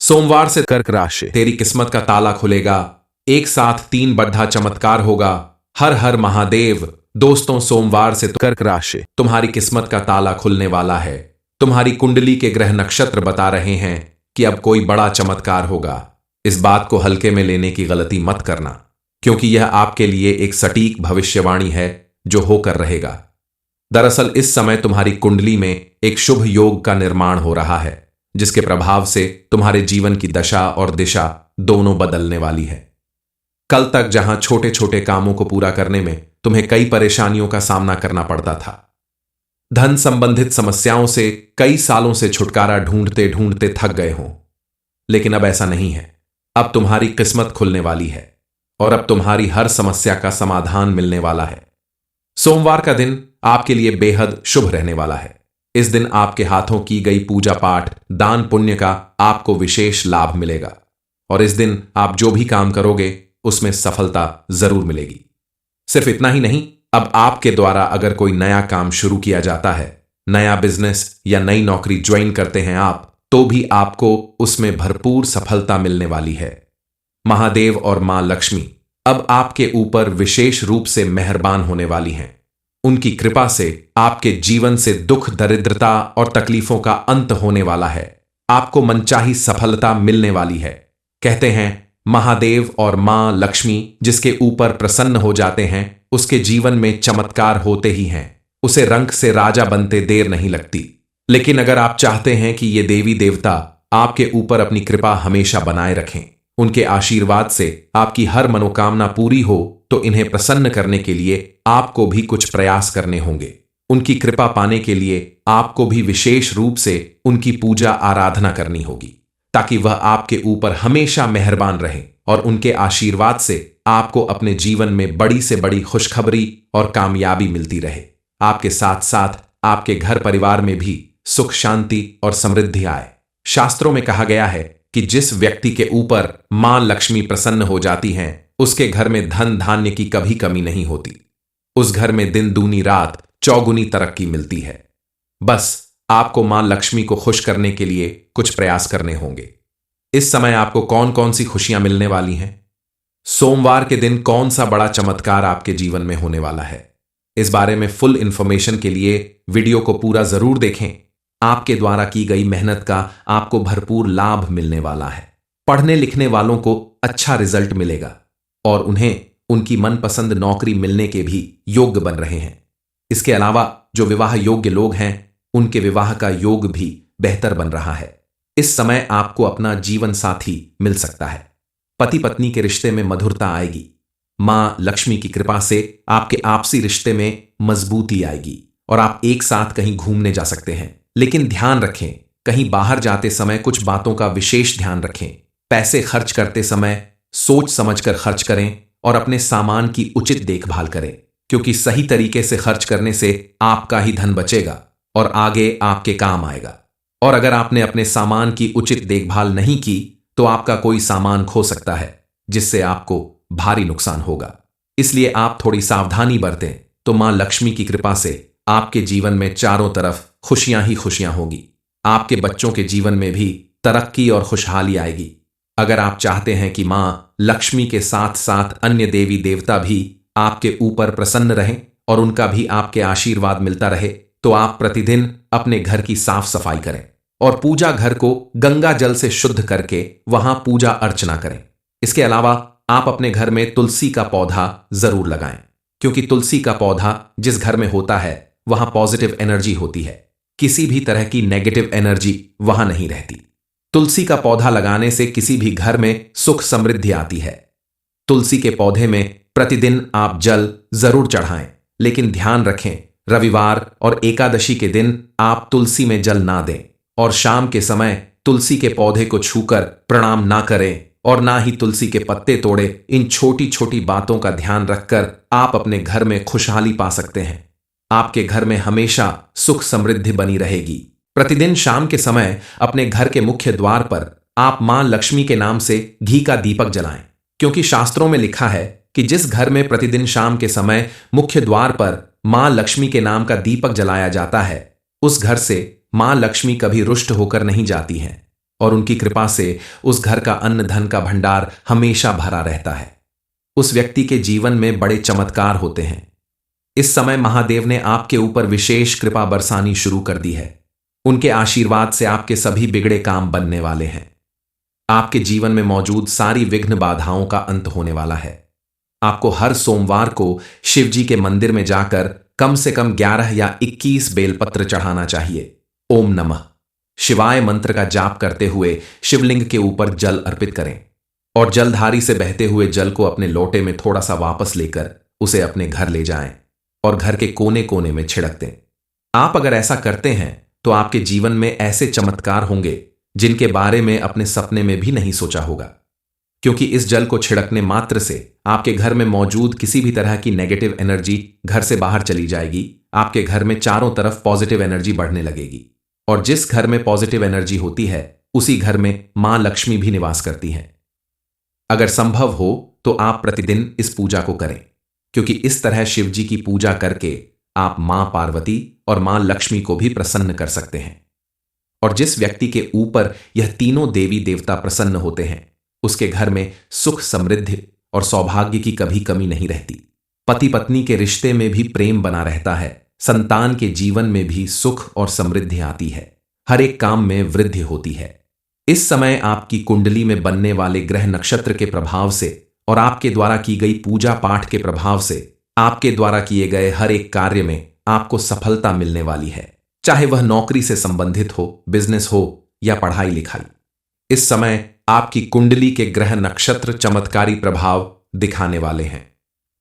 सोमवार से कर्क राशि, तेरी किस्मत का ताला खुलेगा। एक साथ 3 बड़ा चमत्कार होगा। हर हर महादेव। दोस्तों, सोमवार से कर्क राशि, तुम्हारी किस्मत का ताला खुलने वाला है। तुम्हारी कुंडली के ग्रह नक्षत्र बता रहे हैं कि अब कोई बड़ा चमत्कार होगा। इस बात को हल्के में लेने की गलती मत करना, क्योंकि यह आपके लिए एक सटीक भविष्यवाणी है जो होकर रहेगा। दरअसल इस समय तुम्हारी कुंडली में एक शुभ योग का निर्माण हो रहा है, जिसके प्रभाव से तुम्हारे जीवन की दशा और दिशा दोनों बदलने वाली है। कल तक जहां छोटे छोटे कामों को पूरा करने में तुम्हें कई परेशानियों का सामना करना पड़ता था, धन संबंधित समस्याओं से कई सालों से छुटकारा ढूंढते ढूंढते थक गए हों, लेकिन अब ऐसा नहीं है। अब तुम्हारी किस्मत खुलने वाली है और अब तुम्हारी हर समस्या का समाधान मिलने वाला है। सोमवार का दिन आपके लिए बेहद शुभ रहने वाला है। इस दिन आपके हाथों की गई पूजा पाठ, दान पुण्य का आपको विशेष लाभ मिलेगा और इस दिन आप जो भी काम करोगे उसमें सफलता जरूर मिलेगी। सिर्फ इतना ही नहीं, अब आपके द्वारा अगर कोई नया काम शुरू किया जाता है, नया बिजनेस या नई नौकरी ज्वाइन करते हैं आप, तो भी आपको उसमें भरपूर सफलता मिलने वाली है। महादेव और मां लक्ष्मी अब आपके ऊपर विशेष रूप से मेहरबान होने वाली हैं। उनकी कृपा से आपके जीवन से दुख, दरिद्रता और तकलीफों का अंत होने वाला है। आपको मनचाही सफलता मिलने वाली है। कहते हैं, महादेव और मां लक्ष्मी जिसके ऊपर प्रसन्न हो जाते हैं, उसके जीवन में चमत्कार होते ही हैं। उसे रंक से राजा बनते देर नहीं लगती। लेकिन अगर आप चाहते हैं कि ये देवी देवता आपके ऊपर अपनी कृपा हमेशा बनाए रखें, उनके आशीर्वाद से आपकी हर मनोकामना पूरी हो, तो इन्हें प्रसन्न करने के लिए आपको भी कुछ प्रयास करने होंगे। उनकी कृपा पाने के लिए आपको भी विशेष रूप से उनकी पूजा आराधना करनी होगी, ताकि वह आपके ऊपर हमेशा मेहरबान रहे और उनके आशीर्वाद से आपको अपने जीवन में बड़ी से बड़ी खुशखबरी और कामयाबी मिलती रहे। आपके साथ साथ आपके घर परिवार में भी सुख, शांति और समृद्धि आए। शास्त्रों में कहा गया है कि जिस व्यक्ति के ऊपर मां लक्ष्मी प्रसन्न हो जाती हैं, उसके घर में धन धान्य की कभी कमी नहीं होती। उस घर में दिन दूनी रात चौगुनी तरक्की मिलती है। बस आपको मां लक्ष्मी को खुश करने के लिए कुछ प्रयास करने होंगे। इस समय आपको कौन कौन सी खुशियां मिलने वाली हैं? सोमवार के दिन कौन सा बड़ा चमत्कार आपके जीवन में होने वाला है? इस बारे में फुल इंफॉर्मेशन के लिए वीडियो को पूरा जरूर देखें। आपके द्वारा की गई मेहनत का आपको भरपूर लाभ मिलने वाला है। पढ़ने लिखने वालों को अच्छा रिजल्ट मिलेगा और उन्हें उनकी मनपसंद नौकरी मिलने के भी योग्य बन रहे हैं। इसके अलावा जो विवाह योग्य लोग हैं, उनके विवाह का योग भी बेहतर बन रहा है। इस समय आपको अपना जीवन साथी मिल सकता है। पति पत्नी के रिश्ते में मधुरता आएगी। मां लक्ष्मी की कृपा से आपके आपसी रिश्ते में मजबूती आएगी और आप एक साथ कहीं घूमने जा सकते हैं। लेकिन ध्यान रखें, कहीं बाहर जाते समय कुछ बातों का विशेष ध्यान रखें। पैसे खर्च करते समय सोच समझकर खर्च करें और अपने सामान की उचित देखभाल करें, क्योंकि सही तरीके से खर्च करने से आपका ही धन बचेगा और आगे आपके काम आएगा। और अगर आपने अपने सामान की उचित देखभाल नहीं की, तो आपका कोई सामान खो सकता है, जिससे आपको भारी नुकसान होगा। इसलिए आप थोड़ी सावधानी बरतें, तो मां लक्ष्मी की कृपा से आपके जीवन में चारों तरफ खुशियां ही खुशियां होगी। आपके बच्चों के जीवन में भी तरक्की और खुशहाली आएगी। अगर आप चाहते हैं कि मां लक्ष्मी के साथ साथ अन्य देवी देवता भी आपके ऊपर प्रसन्न रहें और उनका भी आपके आशीर्वाद मिलता रहे, तो आप प्रतिदिन अपने घर की साफ सफाई करें और पूजा घर को गंगा जल से शुद्ध करके वहां पूजा अर्चना करें। इसके अलावा आप अपने घर में तुलसी का पौधा जरूर लगाएं, क्योंकि तुलसी का पौधा जिस घर में होता है, वहां पॉजिटिव एनर्जी होती है। किसी भी तरह की नेगेटिव एनर्जी वहां नहीं रहती। तुलसी का पौधा लगाने से किसी भी घर में सुख समृद्धि आती है। तुलसी के पौधे में प्रतिदिन आप जल जरूर चढ़ाएं, लेकिन ध्यान रखें, रविवार और एकादशी के दिन आप तुलसी में जल ना दें और शाम के समय तुलसी के पौधे को छूकर प्रणाम ना करें और ना ही तुलसी के पत्ते तोड़े। इन छोटी छोटी बातों का ध्यान रखकर आप अपने घर में खुशहाली पा सकते हैं। आपके घर में हमेशा सुख समृद्धि बनी रहेगी। प्रतिदिन शाम के समय अपने घर के मुख्य द्वार पर आप मां लक्ष्मी के नाम से घी का दीपक जलाएं, क्योंकि शास्त्रों में लिखा है कि जिस घर में प्रतिदिन शाम के समय मुख्य द्वार पर मां लक्ष्मी के नाम का दीपक जलाया जाता है, उस घर से मां लक्ष्मी कभी रुष्ट होकर नहीं जाती हैं। और उनकी कृपा से उस घर का अन्न धन का भंडार हमेशा भरा रहता है। उस व्यक्ति के जीवन में बड़े चमत्कार होते हैं। इस समय महादेव ने आपके ऊपर विशेष कृपा बरसानी शुरू कर दी है। उनके आशीर्वाद से आपके सभी बिगड़े काम बनने वाले हैं। आपके जीवन में मौजूद सारी विघ्न बाधाओं का अंत होने वाला है। आपको हर सोमवार को शिवजी के मंदिर में जाकर कम से कम 11 या 21 बेलपत्र चढ़ाना चाहिए। ओम नमः शिवाय मंत्र का जाप करते हुए शिवलिंग के ऊपर जल अर्पित करें और जलधारी से बहते हुए जल को अपने लोटे में थोड़ा सा वापस लेकर उसे अपने घर ले जाएं और घर के कोने कोने में छिड़क दें। आप अगर ऐसा करते हैं तो आपके जीवन में ऐसे चमत्कार होंगे जिनके बारे में अपने सपने में भी नहीं सोचा होगा, क्योंकि इस जल को छिड़कने मात्र से आपके घर में मौजूद किसी भी तरह की नेगेटिव एनर्जी घर से बाहर चली जाएगी। आपके घर में चारों तरफ पॉजिटिव एनर्जी बढ़ने लगेगी और जिस घर में पॉजिटिव एनर्जी होती है उसी घर में मां लक्ष्मी भी निवास करती है। अगर संभव हो तो आप प्रतिदिन इस पूजा को करें, क्योंकि इस तरह शिवजी की पूजा करके आप मां पार्वती और मां लक्ष्मी को भी प्रसन्न कर सकते हैं। और जिस व्यक्ति के ऊपर यह तीनों देवी देवता प्रसन्न होते हैं उसके घर में सुख समृद्धि और सौभाग्य की कभी कमी नहीं रहती। पति पत्नी के रिश्ते में भी प्रेम बना रहता है। संतान के जीवन में भी सुख और समृद्धि आती है। हर एक काम में वृद्धि होती है। इस समय आपकी कुंडली में बनने वाले ग्रह नक्षत्र के प्रभाव से और आपके द्वारा की गई पूजा पाठ के प्रभाव से आपके द्वारा किए गए हर एक कार्य में आपको सफलता मिलने वाली है, चाहे वह नौकरी से संबंधित हो, बिजनेस हो या पढ़ाई लिखाई। इस समय आपकी कुंडली के ग्रह नक्षत्र चमत्कारी प्रभाव दिखाने वाले हैं।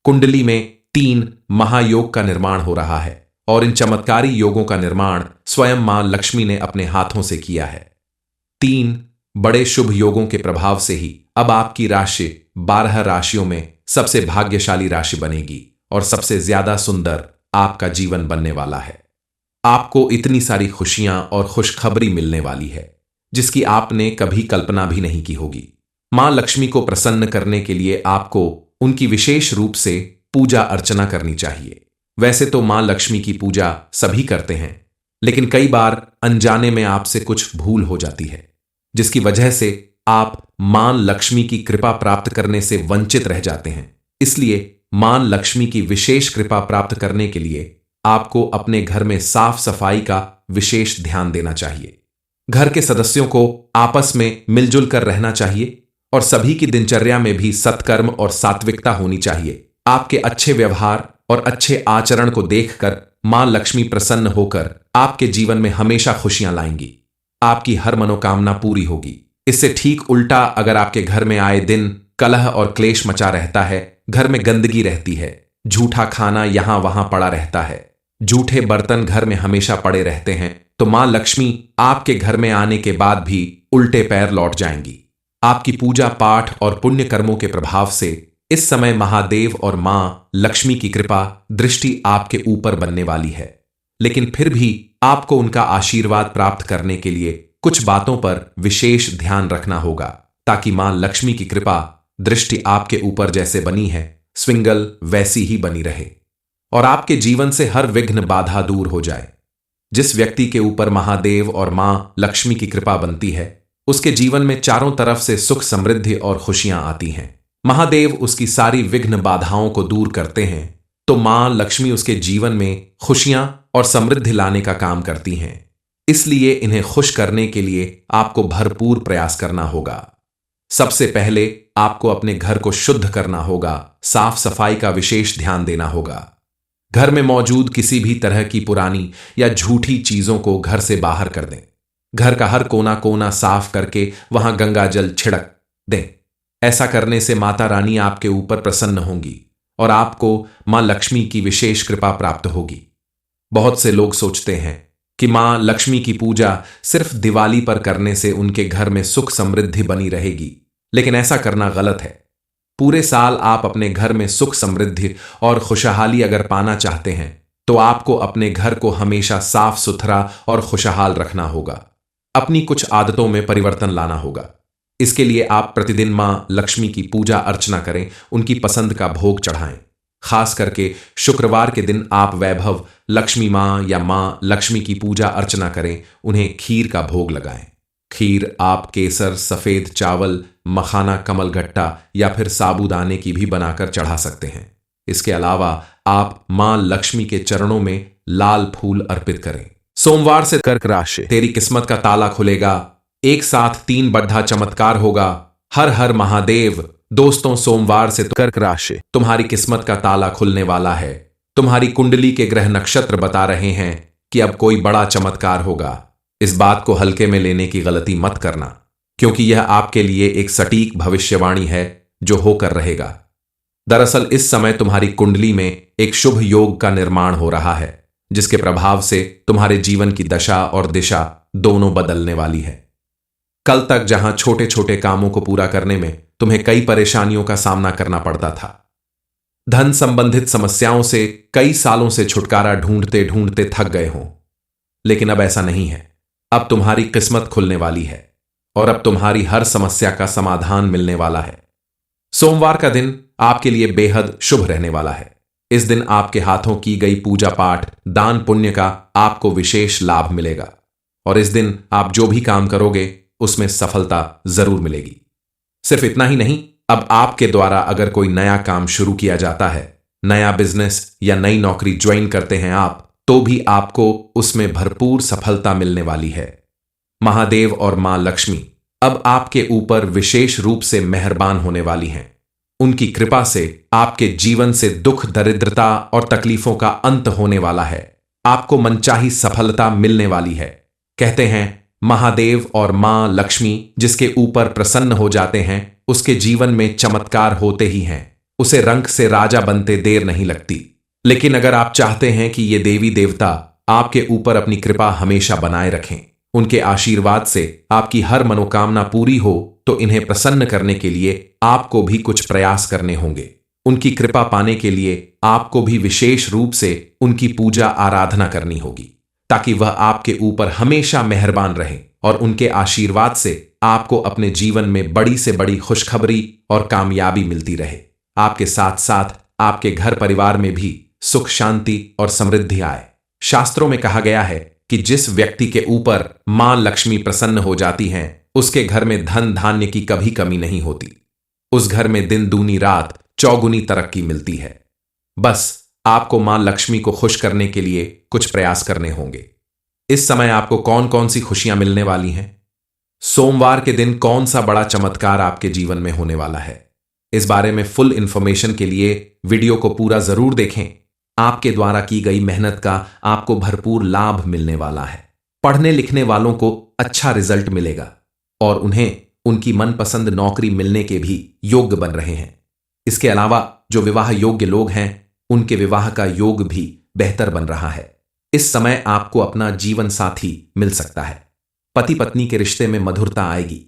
कुंडली में 3 महायोग का निर्माण हो रहा है और इन चमत्कारी योगों का निर्माण स्वयं मां लक्ष्मी ने अपने हाथों से किया है। 3 बड़े शुभ योगों के प्रभाव से ही अब आपकी राशि 12 राशियों में सबसे भाग्यशाली राशि बनेगी और सबसे ज्यादा सुंदर आपका जीवन बनने वाला है। आपको इतनी सारी खुशियां और खुशखबरी मिलने वाली है जिसकी आपने कभी कल्पना भी नहीं की होगी। मां लक्ष्मी को प्रसन्न करने के लिए आपको उनकी विशेष रूप से पूजा अर्चना करनी चाहिए। वैसे तो मां लक्ष्मी की पूजा सभी करते हैं, लेकिन कई बार अनजाने में आपसे कुछ भूल हो जाती है, जिसकी वजह से आप मां लक्ष्मी की कृपा प्राप्त करने से वंचित रह जाते हैं। इसलिए मां लक्ष्मी की विशेष कृपा प्राप्त करने के लिए आपको अपने घर में साफ सफाई का विशेष ध्यान देना चाहिए। घर के सदस्यों को आपस में मिलजुल कर रहना चाहिए और सभी की दिनचर्या में भी सत्कर्म और सात्विकता होनी चाहिए। आपके अच्छे व्यवहार और अच्छे आचरण को देखकर मां लक्ष्मी प्रसन्न होकर आपके जीवन में हमेशा खुशियां लाएंगी। आपकी हर मनोकामना पूरी होगी। इससे ठीक उल्टा अगर आपके घर में आए दिन कलह और क्लेश मचा रहता है, घर में गंदगी रहती है, झूठा खाना यहां वहां पड़ा रहता है, झूठे बर्तन घर में हमेशा पड़े रहते हैं, तो मां लक्ष्मी आपके घर में आने के बाद भी उल्टे पैर लौट जाएंगी। आपकी पूजा पाठ और पुण्य कर्मों के प्रभाव से इस समय महादेव और मां लक्ष्मी की कृपा दृष्टि आपके ऊपर बनने वाली है। लेकिन फिर भी आपको उनका आशीर्वाद प्राप्त करने के लिए कुछ बातों पर विशेष ध्यान रखना होगा, ताकि मां लक्ष्मी की कृपा दृष्टि आपके ऊपर जैसे बनी है स्विंगल वैसी ही बनी रहे और आपके जीवन से हर विघ्न बाधा दूर हो जाए। जिस व्यक्ति के ऊपर महादेव और मां लक्ष्मी की कृपा बनती है उसके जीवन में चारों तरफ से सुख समृद्धि और खुशियां आती हैं। महादेव उसकी सारी विघ्न बाधाओं को दूर करते हैं, तो मां लक्ष्मी उसके जीवन में खुशियां और समृद्धि लाने का काम करती हैं। इसलिए इन्हें खुश करने के लिए आपको भरपूर प्रयास करना होगा। सबसे पहले आपको अपने घर को शुद्ध करना होगा, साफ सफाई का विशेष ध्यान देना होगा। घर में मौजूद किसी भी तरह की पुरानी या झूठी चीजों को घर से बाहर कर दें। घर का हर कोना कोना साफ करके वहां गंगा जल छिड़क दें। ऐसा करने से माता रानी आपके ऊपर प्रसन्न होंगी और आपको मां लक्ष्मी की विशेष कृपा प्राप्त होगी। बहुत से लोग सोचते हैं कि मां लक्ष्मी की पूजा सिर्फ दिवाली पर करने से उनके घर में सुख समृद्धि बनी रहेगी, लेकिन ऐसा करना गलत है। पूरे साल आप अपने घर में सुख समृद्धि और खुशहाली अगर पाना चाहते हैं तो आपको अपने घर को हमेशा साफ सुथरा और खुशहाल रखना होगा। अपनी कुछ आदतों में परिवर्तन लाना होगा। इसके लिए आप प्रतिदिन मां लक्ष्मी की पूजा अर्चना करें, उनकी पसंद का भोग चढ़ाएं। खास करके शुक्रवार के दिन आप वैभव लक्ष्मी मां या मां लक्ष्मी की पूजा अर्चना करें, उन्हें खीर का भोग लगाएं। खीर आप केसर, सफेद चावल, मखाना, कमलगट्टा या फिर साबूदाने की भी बनाकर चढ़ा सकते हैं। इसके अलावा आप मां लक्ष्मी के चरणों में लाल फूल अर्पित करें। सोमवार से कर्क राशि, तेरी किस्मत का ताला खुलेगा। एक साथ 3 बड़ा चमत्कार होगा। हर हर महादेव। दोस्तों, सोमवार से कर्क राशि, तुम्हारी किस्मत का ताला खुलने वाला है। तुम्हारी कुंडली के ग्रह नक्षत्र बता रहे हैं कि अब कोई बड़ा चमत्कार होगा। इस बात को हल्के में लेने की गलती मत करना, क्योंकि यह आपके लिए एक सटीक भविष्यवाणी है जो होकर रहेगा। दरअसल इस समय तुम्हारी कुंडली में एक शुभ योग का निर्माण हो रहा है, जिसके प्रभाव से तुम्हारे जीवन की दशा और दिशा दोनों बदलने वाली है। कल तक जहां छोटे छोटे कामों को पूरा करने में तुम्हें कई परेशानियों का सामना करना पड़ता था, धन संबंधित समस्याओं से कई सालों से छुटकारा ढूंढते ढूंढते थक गए हो, लेकिन अब ऐसा नहीं है। अब तुम्हारी किस्मत खुलने वाली है और अब तुम्हारी हर समस्या का समाधान मिलने वाला है। सोमवार का दिन आपके लिए बेहद शुभ रहने वाला है। इस दिन आपके हाथों की गई पूजा पाठ, दान पुण्य का आपको विशेष लाभ मिलेगा और इस दिन आप जो भी काम करोगे उसमें सफलता जरूर मिलेगी। सिर्फ इतना ही नहीं, अब आपके द्वारा अगर कोई नया काम शुरू किया जाता है, नया बिजनेस या नई नौकरी ज्वाइन करते हैं आप, तो भी आपको उसमें भरपूर सफलता मिलने वाली है। महादेव और मां लक्ष्मी अब आपके ऊपर विशेष रूप से मेहरबान होने वाली हैं। उनकी कृपा से आपके जीवन से दुख, दरिद्रता और तकलीफों का अंत होने वाला है। आपको मनचाही सफलता मिलने वाली है। कहते हैं महादेव और मां लक्ष्मी जिसके ऊपर प्रसन्न हो जाते हैं, उसके जीवन में चमत्कार होते ही हैं। उसे रंक से राजा बनते देर नहीं लगती। लेकिन अगर आप चाहते हैं कि ये देवी देवता आपके ऊपर अपनी कृपा हमेशा बनाए रखें, उनके आशीर्वाद से आपकी हर मनोकामना पूरी हो, तो इन्हें प्रसन्न करने के लिए आपको भी कुछ प्रयास करने होंगे। उनकी कृपा पाने के लिए आपको भी विशेष रूप से उनकी पूजा आराधना करनी होगी, ताकि वह आपके ऊपर हमेशा मेहरबान रहें और उनके आशीर्वाद से आपको अपने जीवन में बड़ी से बड़ी खुशखबरी और कामयाबी मिलती रहे। आपके साथ साथ आपके घर परिवार में भी सुख, शांति और समृद्धि आए। शास्त्रों में कहा गया है कि जिस व्यक्ति के ऊपर मां लक्ष्मी प्रसन्न हो जाती हैं, उसके घर में धन धान्य की कभी कमी नहीं होती। उस घर में दिन दूनी रात चौगुनी तरक्की मिलती है। बस आपको मां लक्ष्मी को खुश करने के लिए कुछ प्रयास करने होंगे। इस समय आपको कौन कौन सी खुशियां मिलने वाली हैं? सोमवार के दिन कौन सा बड़ा चमत्कार आपके जीवन में होने वाला है? इस बारे में फुल इंफॉर्मेशन के लिए वीडियो को पूरा जरूर देखें। आपके द्वारा की गई मेहनत का आपको भरपूर लाभ मिलने वाला है। पढ़ने लिखने वालों को अच्छा रिजल्ट मिलेगा और उन्हें उनकी मनपसंद नौकरी मिलने के भी योग्य बन रहे हैं। इसके अलावा जो विवाह योग्य लोग हैं, उनके विवाह का योग भी बेहतर बन रहा है। इस समय आपको अपना जीवन साथी मिल सकता है। पति पत्नी के रिश्ते में मधुरता आएगी।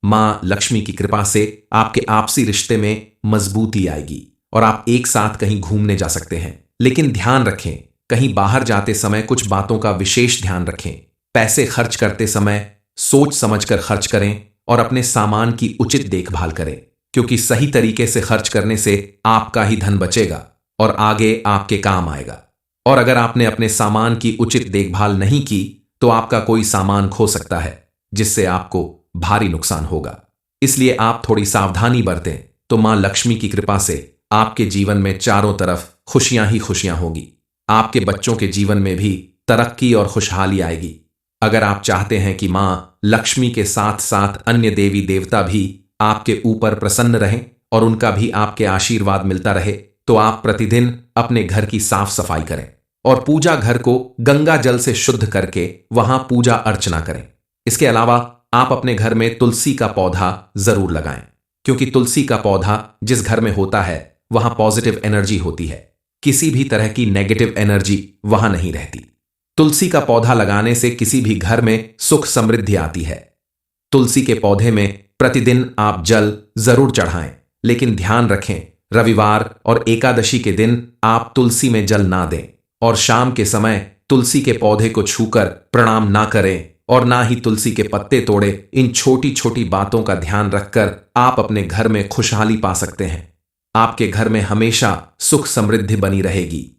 मां लक्ष्मी की कृपा से आपके आपसी रिश्ते में मजबूती आएगी और आप एक साथ कहीं घूमने जा सकते हैं। लेकिन ध्यान रखें, कहीं बाहर जाते समय कुछ बातों का विशेष ध्यान रखें। पैसे खर्च करते समय सोच समझकर खर्च करें और अपने सामान की उचित देखभाल करें, क्योंकि सही तरीके से खर्च करने से आपका ही धन बचेगा और आगे आपके काम आएगा। और अगर आपने अपने सामान की उचित देखभाल नहीं की, तो आपका कोई सामान खो सकता है, जिससे आपको भारी नुकसान होगा। इसलिए आप थोड़ी सावधानी बरतें, तो मां लक्ष्मी की कृपा से आपके जीवन में चारों तरफ खुशियां ही खुशियां होगी। आपके बच्चों के जीवन में भी तरक्की और खुशहाली आएगी। अगर आप चाहते हैं कि मां लक्ष्मी के साथ साथ अन्य देवी देवता भी आपके ऊपर प्रसन्न रहें और उनका भी आपके आशीर्वाद मिलता रहे, तो आप प्रतिदिन अपने घर की साफ सफाई करें और पूजा घर को गंगा जल से शुद्ध करके वहां पूजा अर्चना करें। इसके अलावा आप अपने घर में तुलसी का पौधा जरूर लगाएं, क्योंकि तुलसी का पौधा जिस घर में होता है वहां पॉजिटिव एनर्जी होती है। किसी भी तरह की नेगेटिव एनर्जी वहां नहीं रहती। तुलसी का पौधा लगाने से किसी भी घर में सुख समृद्धि आती है। तुलसी के पौधे में प्रतिदिन आप जल जरूर चढ़ाएं, लेकिन ध्यान रखें, रविवार और एकादशी के दिन आप तुलसी में जल ना दें और शाम के समय तुलसी के पौधे को छूकर प्रणाम ना करें और ना ही तुलसी के पत्ते तोड़े। इन छोटी छोटी बातों का ध्यान रखकर आप अपने घर में खुशहाली पा सकते हैं। आपके घर में हमेशा सुख समृद्धि बनी रहेगी।